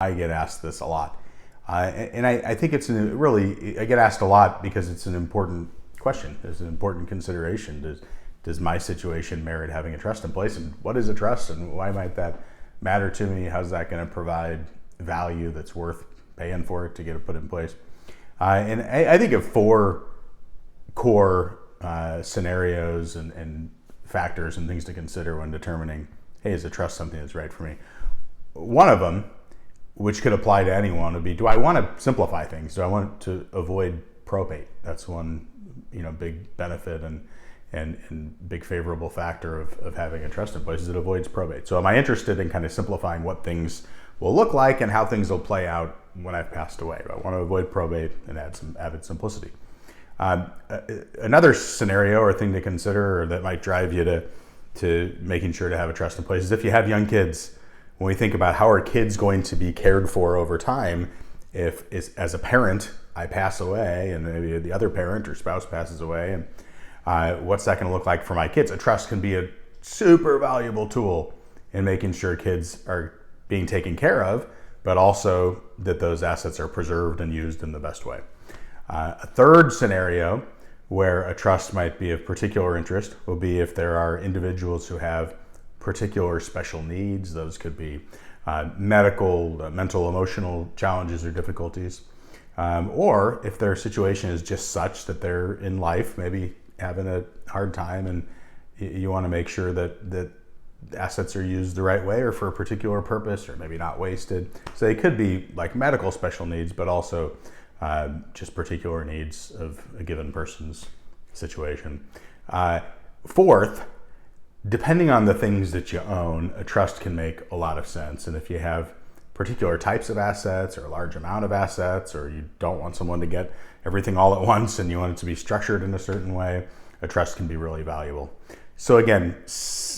I get asked this a lot. And I think it's I get asked a lot because it's an important question. It's an important consideration. Does my situation merit having a trust in place? And what is a trust, and why might that matter to me? How's that going to provide value that's worth paying for it to get it put in place? And I think of four core scenarios and factors and things to consider when determining, hey, is a trust something that's right for me? One of them, which could apply to anyone, would be, do I want to simplify things? Do I want to avoid probate? That's one big benefit and big favorable factor of having a trust in place, is it avoids probate. So am I interested in kind of simplifying what things will look like and how things will play out when I've passed away? I want to avoid probate and add some added simplicity. Another scenario or thing to consider, or that might drive you to making sure to have a trust in place, is if you have young kids. When we think about how are kids going to be cared for over time, if as a parent I pass away and maybe the other parent or spouse passes away, and what's that going to look like for my kids? A trust can be a super valuable tool in making sure kids are being taken care of, but also that those assets are preserved and used in the best way. A third scenario where a trust might be of particular interest will be if there are individuals who have particular special needs. Those could be medical, mental, emotional challenges or difficulties. Or if their situation is just such that they're in life, maybe having a hard time, and you want to make sure that assets are used the right way or for a particular purpose, or maybe not wasted. So they could be like medical special needs, but also just particular needs of a given person's situation. Fourth, depending on the things that you own, a trust can make a lot of sense. And if you have particular types of assets or a large amount of assets, or you don't want someone to get everything all at once and you want it to be structured in a certain way, a trust can be really valuable. So again,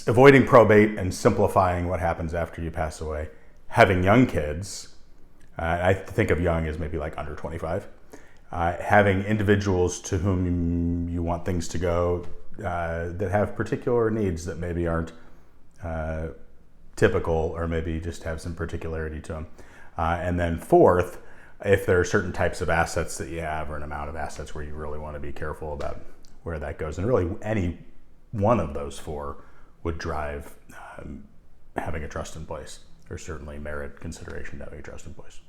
avoiding probate and simplifying what happens after you pass away. Having young kids, I think of young as maybe like under 25. Having individuals to whom you want things to go that have particular needs that maybe aren't typical, or maybe just have some particularity to them. And then fourth, if there are certain types of assets that you have, or an amount of assets where you really want to be careful about where that goes. And really any one of those four would drive having a trust in place, or certainly merit consideration to having a trust in place.